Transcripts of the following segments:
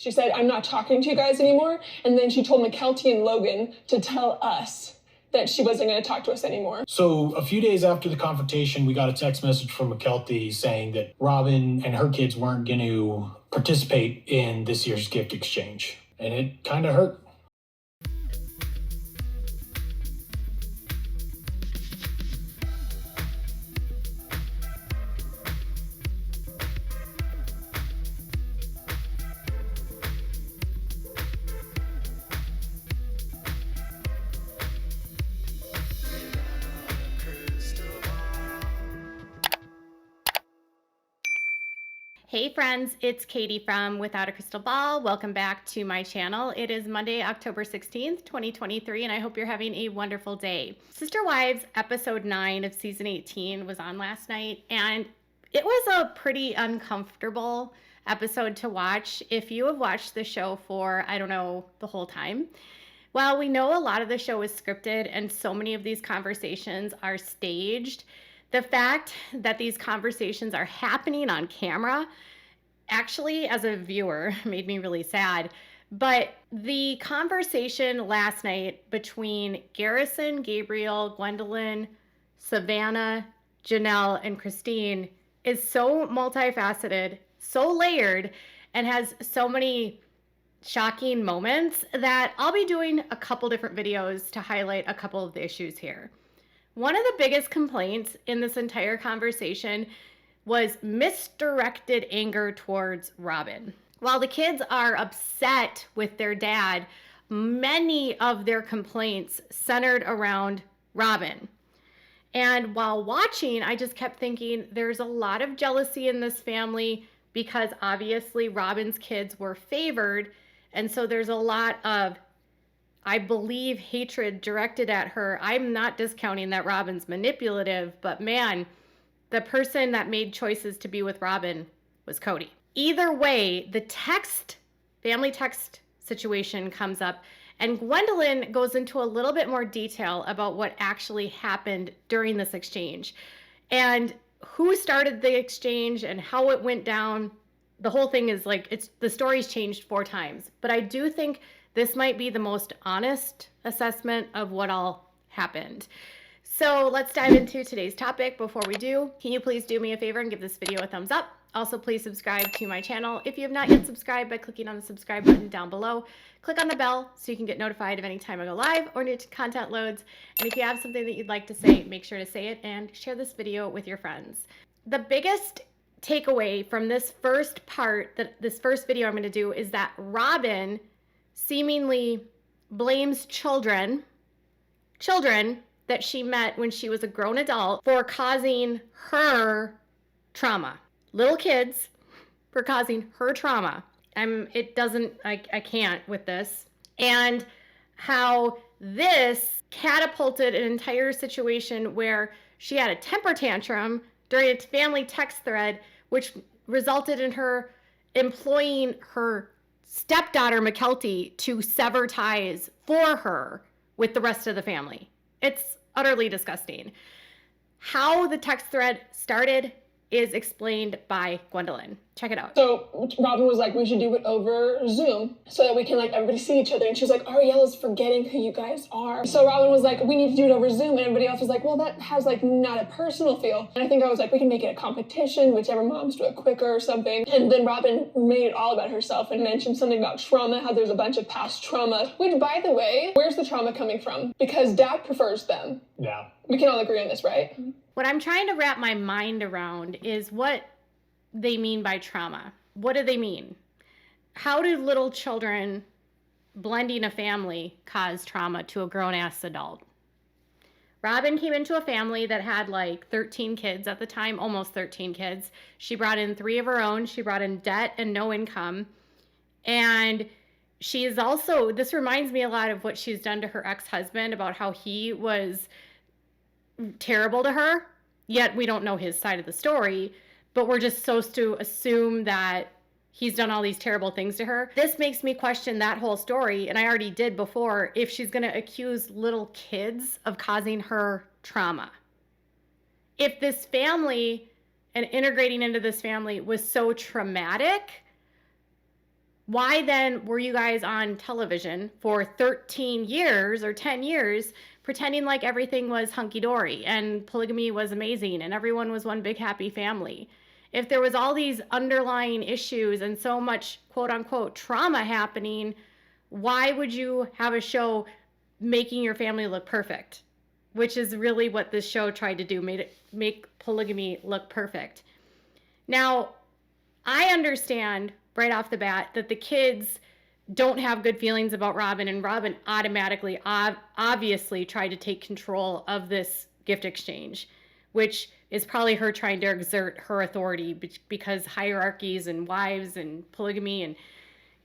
She said, I'm not talking to you guys anymore. And then she told MYKELTI and Logan to tell us that she wasn't going to talk to us anymore. So a few days after the confrontation, we got a text message from MYKELTI saying that Robyn and her kids weren't going to participate in this year's gift exchange. And it kind of hurt. Hey friends, it's Katie from Without a Crystal Ball. Welcome back to my channel. It is Monday, October 16th, 2023, and I hope you're having a wonderful day. Sister Wives episode 9 of season 18 was on last night, and it was a pretty uncomfortable episode to watch if you have watched the show for, I don't know, the whole time. While we know a lot of the show is scripted and so many of these conversations are staged, the fact that these conversations are happening on camera actually, as a viewer, made me really sad. But the conversation last night between Garrison, Gabriel, Gwendolyn, Savannah, Janelle, and Christine is so multifaceted, so layered, and has so many shocking moments that I'll be doing a couple different videos to highlight a couple of the issues here. One of the biggest complaints in this entire conversation was misdirected anger towards Robyn. While the kids are upset with their dad, many of their complaints centered around Robyn. And while watching, I just kept thinking there's a lot of jealousy in this family because obviously Robyn's kids were favored. And so there's a lot of, I believe, hatred directed at her. I'm not discounting that Robyn's manipulative, but man, the person that made choices to be with Robyn was Kody. Either way, the family text situation comes up, and Gwendolyn goes into a little bit more detail about what actually happened during this exchange and who started the exchange and how it went down. The whole thing is like, the story's changed 4 times, but I do think this might be the most honest assessment of what all happened. So let's dive into today's topic. Before we do, can you please do me a favor and give this video a thumbs up? Also, please subscribe to my channel if you have not yet subscribed by clicking on the subscribe button down below. Click on the bell so you can get notified of any time I go live or new content loads. And if you have something that you'd like to say, make sure to say it and share this video with your friends. The biggest takeaway from this first part, this first video I'm going to do, is that Robyn seemingly blames children that she met when she was a grown adult for causing her trauma. Little kids for causing her trauma. I can't with this. And how this catapulted an entire situation where she had a temper tantrum during a family text thread, which resulted in her employing her stepdaughter MYKELTI to sever ties for her with the rest of the family. It's utterly disgusting. How the text thread started is explained by Gwendolyn. Check it out. So Robyn was like, we should do it over Zoom so that we can everybody see each other. And she's like, Ariela's forgetting who you guys are. So Robyn was like, we need to do it over Zoom. And everybody else was like, well, that has not a personal feel. And I think I was like, we can make it a competition, whichever moms do it quicker or something. And then Robyn made it all about herself and mentioned something about trauma, how there's a bunch of past trauma, which, by the way, where's the trauma coming from? Because dad prefers them. Yeah. We can all agree on this, right? What I'm trying to wrap my mind around is what they mean by trauma. What do they mean? How do little children blending a family cause trauma to a grown-ass adult? Robyn came into a family that had 13 kids at the time, almost 13 kids. She brought in 3 of her own. She brought in debt and no income. And she is also, this reminds me a lot of what she's done to her ex-husband, about how he was terrible to her, yet we don't know his side of the story, but we're just supposed to assume that he's done all these terrible things to her. This makes me question that whole story, and I already did before, if she's going to accuse little kids of causing her trauma. If this family and integrating into this family was so traumatic, Why then were you guys on television for 13 years or 10 years pretending like everything was hunky-dory and polygamy was amazing and everyone was one big happy family? If there was all these underlying issues and so much quote-unquote trauma happening, why would you have a show making your family look perfect? Which is really what this show tried to do, make polygamy look perfect. Now, I understand right off the bat that the kids don't have good feelings about Robyn, and Robyn automatically, obviously tried to take control of this gift exchange, which is probably her trying to exert her authority because hierarchies and wives and polygamy, and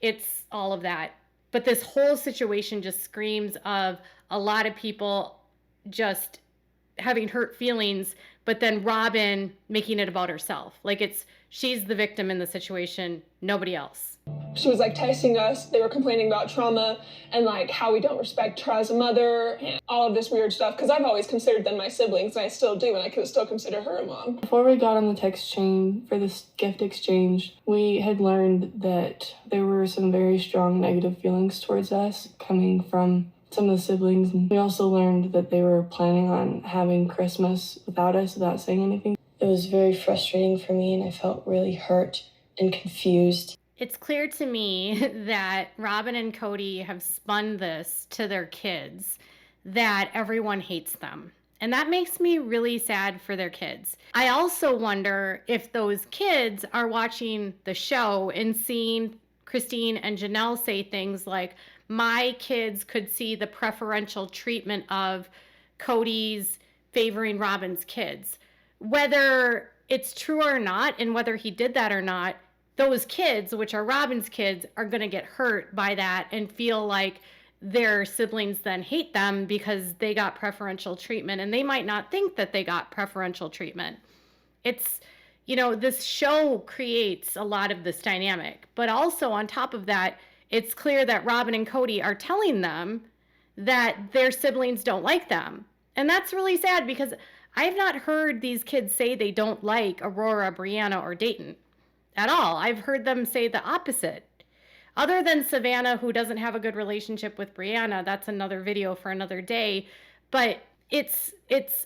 it's all of that. But this whole situation just screams of a lot of people just having hurt feelings, but then Robyn making it about herself. Like she's the victim in the situation, nobody else. She was like texting us. They were complaining about trauma and like how we don't respect her as a mother and all of this weird stuff. Because I've always considered them my siblings, and I still do, and I could still consider her a mom. Before we got on the text chain for this gift exchange, we had learned that there were some very strong negative feelings towards us coming from some of the siblings. And we also learned that they were planning on having Christmas without us, without saying anything. It was very frustrating for me, and I felt really hurt and confused. It's clear to me that Robyn and Kody have spun this to their kids, that everyone hates them. And that makes me really sad for their kids. I also wonder if those kids are watching the show and seeing Christine and Janelle say things like, my kids could see the preferential treatment of Kody's favoring Robyn's kids. Whether it's true or not, and whether he did that or not, those kids, which are Robyn's kids, are going to get hurt by that and feel like their siblings then hate them because they got preferential treatment, and they might not think that they got preferential treatment. It's, this show creates a lot of this dynamic, but also on top of that, it's clear that Robyn and Kody are telling them that their siblings don't like them. And that's really sad because I've not heard these kids say they don't like Aurora, Brianna, or Dayton at all. I've heard them say the opposite. Other than Savannah, who doesn't have a good relationship with Brianna, that's another video for another day. But it's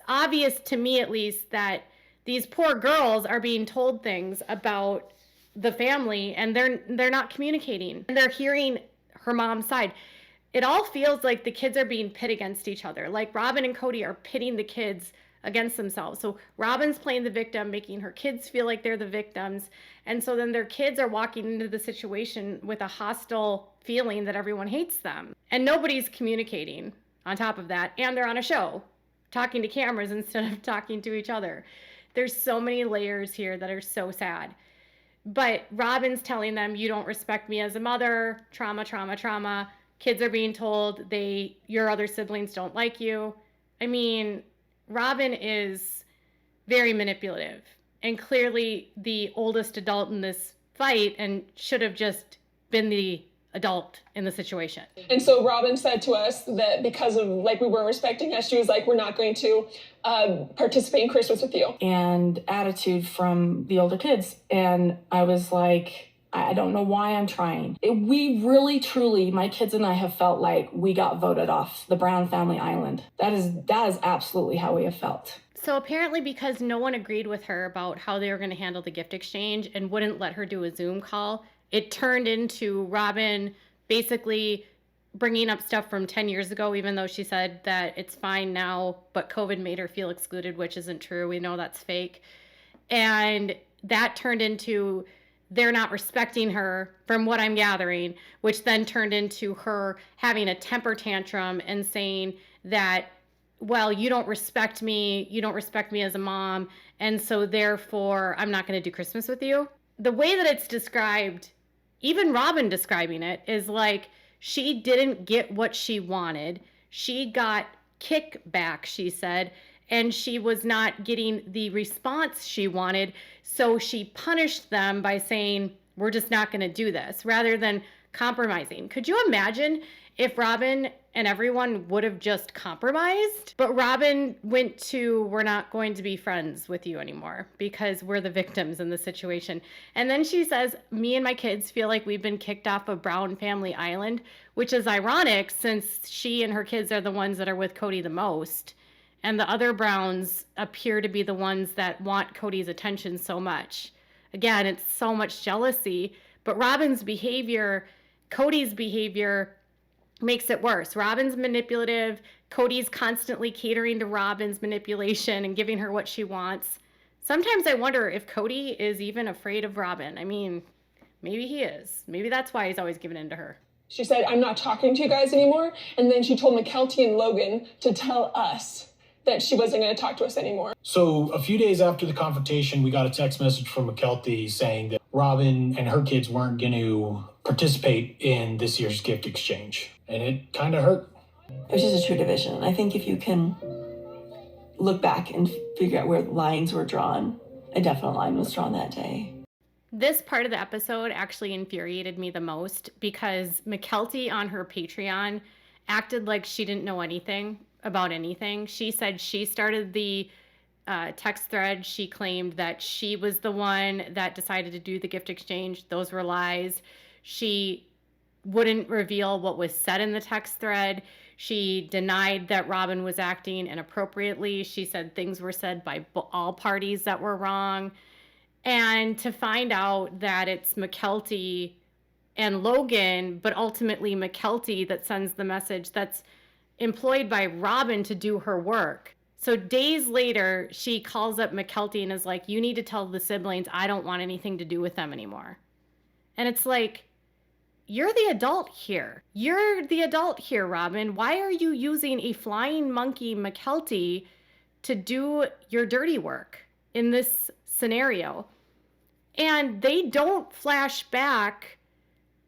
obvious to me, at least, that these poor girls are being told things about the family, and they're not communicating. And they're hearing her mom's side. It all feels like the kids are being pit against each other. Like Robyn and Kody are pitting the kids against themselves. So Robyn's playing the victim, making her kids feel like they're the victims. And so then their kids are walking into the situation with a hostile feeling that everyone hates them. And nobody's communicating on top of that. And they're on a show, talking to cameras instead of talking to each other. There's so many layers here that are so sad. But Robyn's telling them, you don't respect me as a mother, trauma, trauma, trauma. Kids are being told your other siblings don't like you. I mean, Robyn is very manipulative and clearly the oldest adult in this fight and should have just been the adult in the situation. And so Robyn said to us that because of we weren't respecting us, she was like, we're not going to participate in Christmas with you. And attitude from the older kids. And I was like, I don't know why I'm trying. We really, truly, my kids and I have felt like we got voted off the Brown family island. That is absolutely how we have felt. So apparently because no one agreed with her about how they were going to handle the gift exchange and wouldn't let her do a Zoom call, it turned into Robyn basically bringing up stuff from 10 years ago, even though she said that it's fine now, but COVID made her feel excluded, which isn't true. We know that's fake. And that turned into they're not respecting her, from what I'm gathering, which then turned into her having a temper tantrum and saying that, well, you don't respect me as a mom, and so therefore I'm not going to do Christmas with you. The way that it's described, even Robyn describing it, is like she didn't get what she wanted. She got kickback, she said, and she was not getting the response she wanted. So she punished them by saying, we're just not going to do this, rather than compromising. Could you imagine if Robyn and everyone would have just compromised? But Robyn went to, we're not going to be friends with you anymore because we're the victims in the situation. And then she says, me and my kids feel like we've been kicked off of Brown Family Island, which is ironic since she and her kids are the ones that are with Kody the most. And the other Browns appear to be the ones that want Kody's attention so much. Again, it's so much jealousy, but Robyn's behavior, Kody's behavior makes it worse. Robyn's manipulative. Kody's constantly catering to Robyn's manipulation and giving her what she wants. Sometimes I wonder if Kody is even afraid of Robyn. I mean, maybe he is. Maybe that's why he's always giving in to her. She said, I'm not talking to you guys anymore. And then she told MYKELTI and Logan to tell us that she wasn't going to talk to us anymore. So a few days after the confrontation, we got a text message from MYKELTI saying that Robyn and her kids weren't going to participate in this year's gift exchange. And it kind of hurt. It was just a true division. I think if you can look back and figure out where lines were drawn, a definite line was drawn that day. This part of the episode actually infuriated me the most because MYKELTI on her Patreon acted like she didn't know anything about anything. She said she started the text thread. She claimed that she was the one that decided to do the gift exchange. Those were lies. She wouldn't reveal what was said in the text thread. She denied that Robyn was acting inappropriately. She said things were said by all parties that were wrong. And to find out that it's MYKELTI and Logan, but ultimately MYKELTI that sends the message that's employed by Robyn to do her work. So days later, she calls up MYKELTI and is like, you need to tell the siblings I don't want anything to do with them anymore. And it's like, you're the adult here. You're the adult here, Robyn. Why are you using a flying monkey MYKELTI to do your dirty work in this scenario? And they don't flash back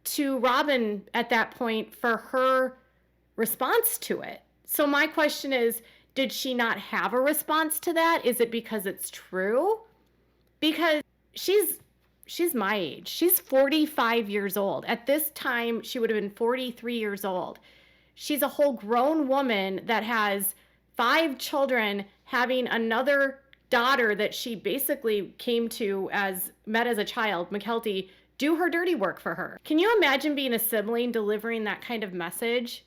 to Robyn at that point for her response to it. So my question is, did she not have a response to that? Is it because it's true? Because she's my age. She's 45 years old. At this time, she would have been 43 years old. She's a whole grown woman that has 5 children, having another daughter that she basically met as a child, MYKELTI, do her dirty work for her. Can you imagine being a sibling delivering that kind of message?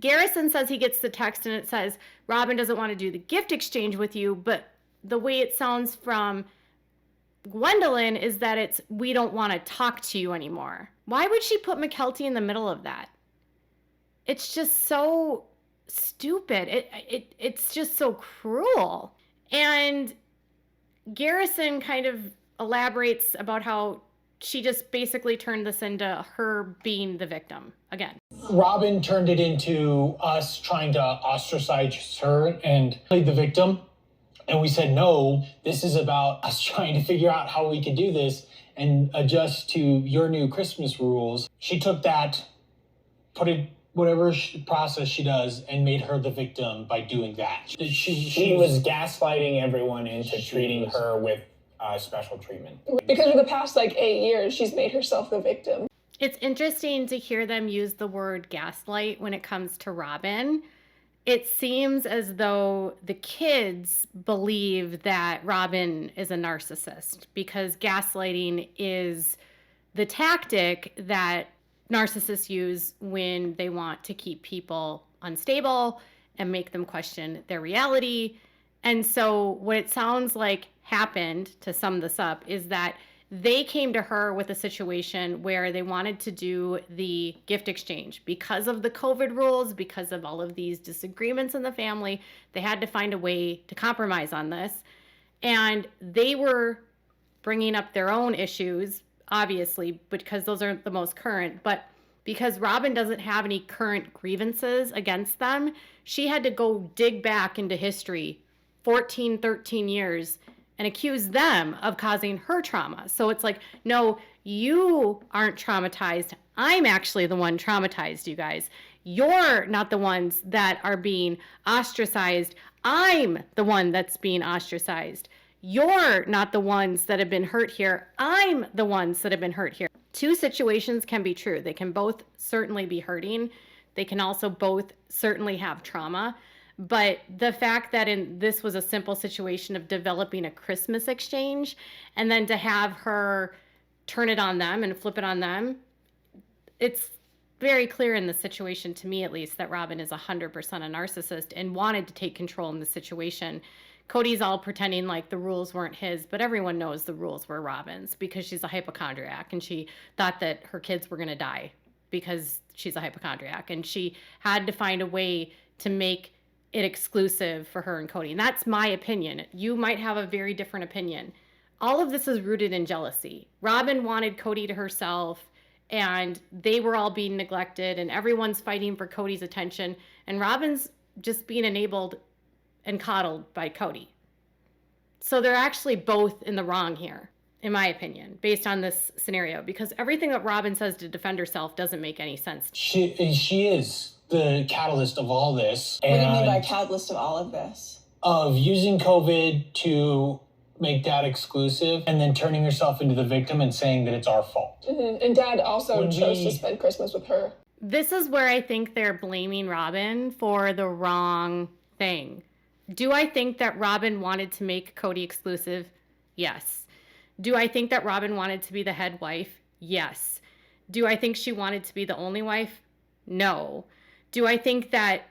Garrison says he gets the text and it says, Robyn doesn't want to do the gift exchange with you, but the way it sounds from Gwendolyn is that it's, we don't want to talk to you anymore. Why would she put MYKELTI in the middle of that? It's just so stupid. It's just so cruel. And Garrison kind of elaborates about how she just basically turned this into her being the victim again. Robyn turned it into us trying to ostracize her and play the victim. And we said, no, this is about us trying to figure out how we could do this and adjust to your new Christmas rules. She took that, put it, whatever process she does, and made her the victim by doing that. She was gaslighting everyone into treating her with special treatment. Because for the past 8 years, she's made herself the victim. It's interesting to hear them use the word gaslight when it comes to Robyn. It seems as though the kids believe that Robyn is a narcissist because gaslighting is the tactic that narcissists use when they want to keep people unstable and make them question their reality. And so what it sounds like happened, to sum this up, is that they came to her with a situation where they wanted to do the gift exchange. Because of the COVID rules, because of all of these disagreements in the family, they had to find a way to compromise on this. And they were bringing up their own issues, obviously, because those are the most current. But because Robyn doesn't have any current grievances against them, she had to go dig back into history 14, 13 years and accuse them of causing her trauma. So it's like, no, you aren't traumatized. I'm actually the one traumatized, you guys. You're not the ones that are being ostracized. I'm the one that's being ostracized. You're not the ones that have been hurt here. I'm the ones that have been hurt here. Two situations can be true. They can both certainly be hurting. They can also both certainly have trauma. But the fact that this was a simple situation of developing a Christmas exchange, and then to have her turn it on them and flip it on them, it's very clear in the situation, to me at least, that Robyn is 100% a narcissist and wanted to take control in the situation. Kody's all pretending like the rules weren't his, but everyone knows the rules were Robyn's because she's a hypochondriac, and she thought that her kids were going to die because she's a hypochondriac, and she had to find a way to make it exclusive for her and Kody. And that's my opinion. You might have a very different opinion. All of this is rooted in jealousy. Robyn wanted Kody to herself, and they were all being neglected, and everyone's fighting for Kody's attention, and Robyn's just being enabled and coddled by Kody. So they're actually both in the wrong here, in my opinion, based on this scenario, because everything that Robyn says to defend herself doesn't make any sense. She is the catalyst of all this. What do you mean by catalyst of all of this? Of using COVID to make Dad exclusive and then turning herself into the victim and saying that it's our fault. And Dad also chose to spend Christmas with her. This is where I think they're blaming Robyn for the wrong thing. Do I think that Robyn wanted to make Kody exclusive? Yes. Do I think that Robyn wanted to be the head wife? Yes. Do I think she wanted to be the only wife? No. Do I think that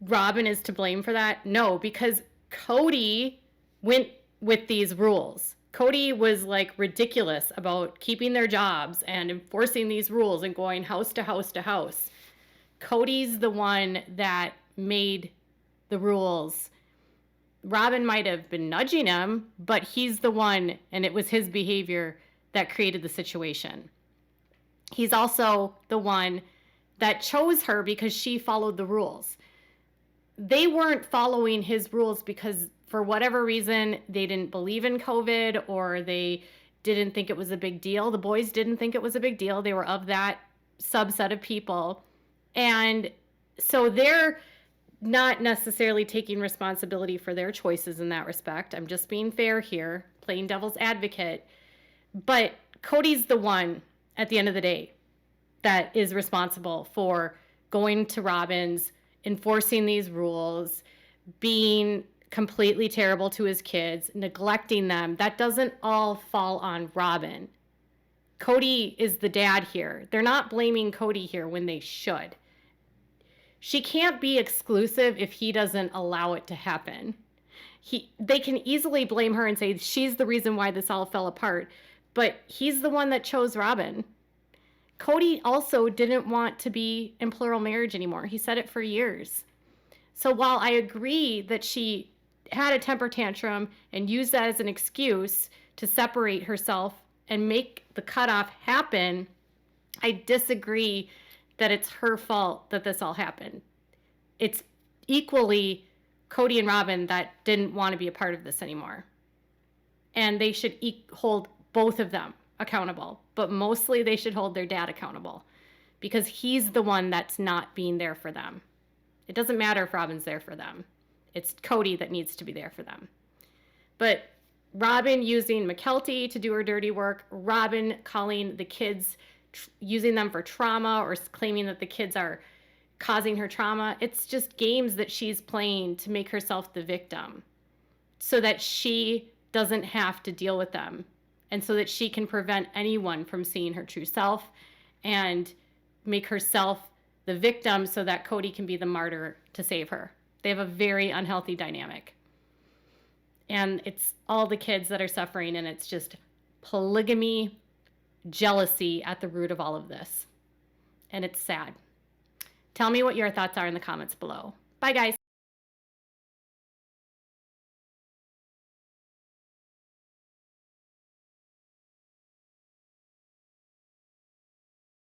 Robyn is to blame for that? No, because Kody went with these rules. Kody was like ridiculous about keeping their jobs and enforcing these rules and going house to house to house. Kody's the one that made the rules. Robyn might have been nudging him, but he's the one, and it was his behavior that created the situation. He's also the one that chose her because she followed the rules. They weren't following his rules because for whatever reason, they didn't believe in COVID or they didn't think it was a big deal. The boys didn't think it was a big deal. They were of that subset of people. And so they're not necessarily taking responsibility for their choices in that respect. I'm just being fair here, playing devil's advocate. But Kody's the one at the end of the day that is responsible for going to Robyn's, enforcing these rules, being completely terrible to his kids, neglecting them. That doesn't all fall on Robyn. Kody is the dad here. They're not blaming Kody here when they should. She can't be exclusive if he doesn't allow it to happen. They can easily blame her and say she's the reason why this all fell apart, but he's the one that chose Robyn. Kody also didn't want to be in plural marriage anymore. He said it for years. So while I agree that she had a temper tantrum and used that as an excuse to separate herself and make the cutoff happen, I disagree that it's her fault that this all happened. It's equally Kody and Robyn that didn't want to be a part of this anymore. And they should hold both of them accountable, but mostly they should hold their dad accountable because he's the one that's not being there for them. It doesn't matter if Robyn's there for them. It's Kody that needs to be there for them. But Robyn using MYKELTI to do her dirty work, Robyn calling the kids, using them for trauma or claiming that the kids are causing her trauma, it's just games that she's playing to make herself the victim so that she doesn't have to deal with them and so that she can prevent anyone from seeing her true self and make herself the victim so that Kody can be the martyr to save her. They have a very unhealthy dynamic. And it's all the kids that are suffering, and it's just polygamy, jealousy at the root of all of this. And it's sad. Tell me what your thoughts are in the comments below. Bye, guys.